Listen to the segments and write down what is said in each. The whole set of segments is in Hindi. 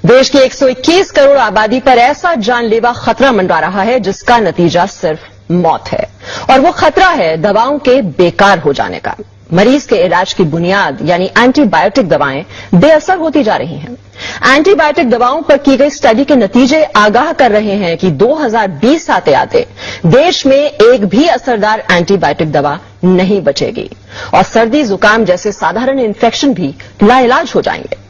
देश की 121 करोड़ आबादी पर ऐसा जानलेवा खतरा मंडरा रहा है जिसका नतीजा सिर्फ मौत है। और वो खतरा है दवाओं के बेकार हो जाने का। मरीज के इलाज की बुनियाद यानी एंटीबायोटिक दवाएं बेअसर होती जा रही हैं। एंटीबायोटिक दवाओं पर की गई स्टडी के नतीजे आगाह कर रहे हैं कि 2020 आते आते देश में एक भी असरदार एंटीबायोटिक दवा नहीं बचेगी और सर्दी जुकाम जैसे साधारण इन्फेक्शन भी लाइलाज हो जाएंगे।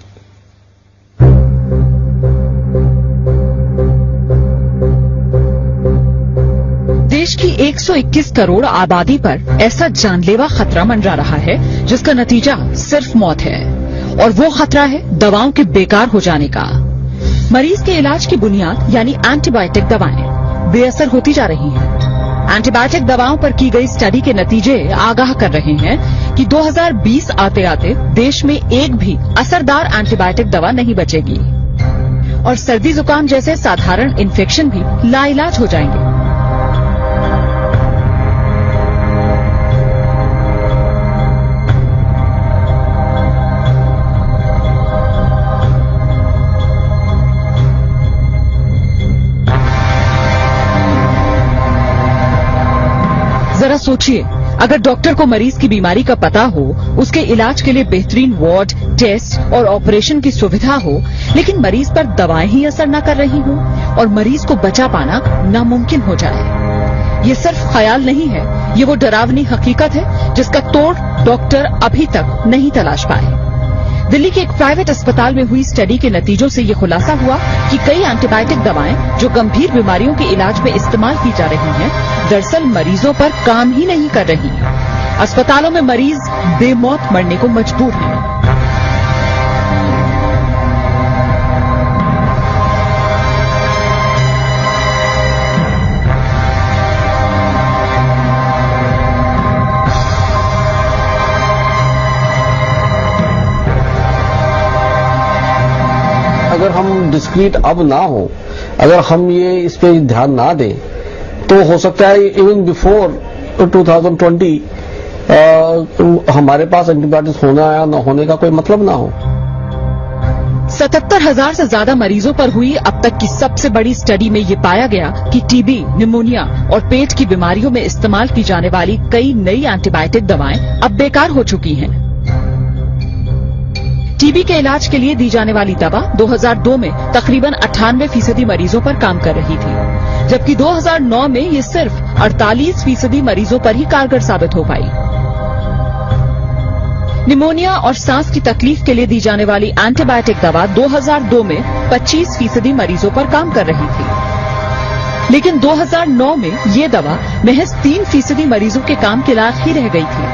देश की 121 करोड़ आबादी पर ऐसा जानलेवा खतरा मंडरा रहा है जिसका नतीजा सिर्फ मौत है। और वो खतरा है दवाओं के बेकार हो जाने का। मरीज के इलाज की बुनियाद यानी एंटीबायोटिक दवाएं बेअसर होती जा रही हैं। एंटीबायोटिक दवाओं पर की गई स्टडी के नतीजे आगाह कर रहे हैं कि 2020 आते आते देश में एक भी असरदार एंटीबायोटिक दवा नहीं बचेगी और सर्दी जुकाम जैसे साधारण इन्फेक्शन भी लाइलाज हो जाएंगे। जरा सोचिए, अगर डॉक्टर को मरीज की बीमारी का पता हो, उसके इलाज के लिए बेहतरीन वार्ड, टेस्ट और ऑपरेशन की सुविधा हो, लेकिन मरीज पर दवाएं ही असर न कर रही हो और मरीज को बचा पाना नामुमकिन हो जाए। ये सिर्फ ख्याल नहीं है, ये वो डरावनी हकीकत है जिसका तोड़ डॉक्टर अभी तक नहीं तलाश पाए। दिल्ली के एक प्राइवेट अस्पताल में हुई स्टडी के नतीजों से ये खुलासा हुआ कि कई एंटीबायोटिक दवाएं जो गंभीर बीमारियों के इलाज में इस्तेमाल की जा रही हैं, दरअसल मरीजों पर काम ही नहीं कर रही। अस्पतालों में मरीज बेमौत मरने को मजबूर हैं। अगर हम डिस्क्रीट अब ना हो, अगर हम ये इस पे ध्यान ना दें, तो हो सकता है इवन बिफोर 2020 हमारे पास एंटीबायोटिक्स होना या न होने का कोई मतलब ना हो। 77,000 से ज्यादा मरीजों पर हुई अब तक की सबसे बड़ी स्टडी में ये पाया गया कि टीबी, निमोनिया और पेट की बीमारियों में इस्तेमाल की जाने वाली कई नई एंटीबायोटिक दवाएं अब बेकार हो चुकी हैं। टीबी के इलाज के लिए दी जाने वाली दवा 2002 में तकरीबन 98% मरीजों पर काम कर रही थी, जबकि 2009 में ये सिर्फ 48% मरीजों पर ही कारगर साबित हो पाई। निमोनिया और सांस की तकलीफ के लिए दी जाने वाली एंटीबायोटिक दवा 2002 में 25% मरीजों पर काम कर रही थी, लेकिन 2009 में ये दवा महज 3% मरीजों के काम के लायक ही रह गई थी।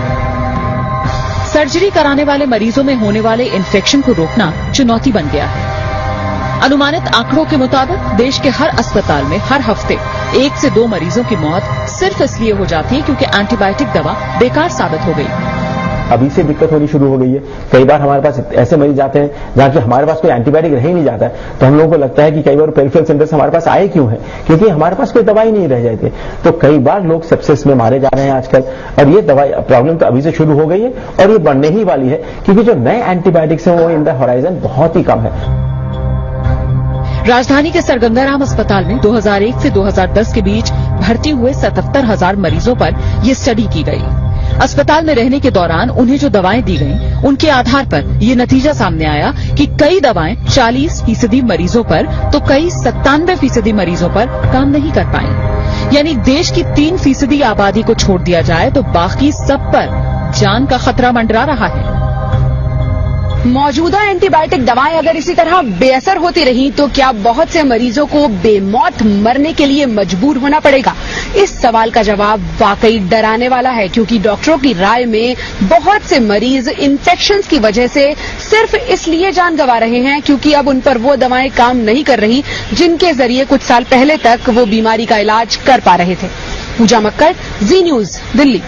सर्जरी कराने वाले मरीजों में होने वाले इन्फेक्शन को रोकना चुनौती बन गया है। अनुमानित आंकड़ों के मुताबिक देश के हर अस्पताल में हर हफ्ते 1 से 2 मरीजों की मौत सिर्फ इसलिए हो जाती है क्योंकि एंटीबायोटिक दवा बेकार साबित हो गई। अभी से दिक्कत होनी शुरू हो गई है। कई बार हमारे पास ऐसे मरीज आते हैं जहां कि हमारे पास कोई एंटीबायोटिक रह ही नहीं जाता है, तो हम लोगों को लगता है कि कई बार पेरिफेरल सेंटर से हमारे पास आए क्यों है, क्योंकि हमारे पास कोई दवाई नहीं रह जाती। तो कई बार लोग सेप्सिस में मारे जा रहे हैं आजकल, और ये दवाई प्रॉब्लम तो अभी से शुरू हो गई है और ये बढ़ने ही वाली है, क्योंकि जो नए एंटीबायोटिक्स हैं वो इन द होराइजन बहुत ही कम है। राजधानी के सर गंगाराम अस्पताल में 2001 से 2010 के बीच भर्ती हुए 77,000 मरीजों पर यह स्टडी की गई। अस्पताल में रहने के दौरान उन्हें जो दवाएं दी गईं, उनके आधार पर ये नतीजा सामने आया कि कई दवाएं 40% मरीजों पर तो कई 97% मरीजों पर काम नहीं कर पाई। यानी देश की 3% आबादी को छोड़ दिया जाए तो बाकी सब पर जान का खतरा मंडरा रहा है। मौजूदा एंटीबायोटिक दवाएं अगर इसी तरह बेअसर होती रही तो क्या बहुत से मरीजों को बेमौत मरने के लिए मजबूर होना पड़ेगा? इस सवाल का जवाब वाकई डराने वाला है, क्योंकि डॉक्टरों की राय में बहुत से मरीज इन्फेक्शंस की वजह से सिर्फ इसलिए जान गंवा रहे हैं क्योंकि अब उन पर वो दवाएं काम नहीं कर रही जिनके जरिए कुछ साल पहले तक वो बीमारी का इलाज कर पा रहे थे। पूजा मक्कड़, जी न्यूज, दिल्ली।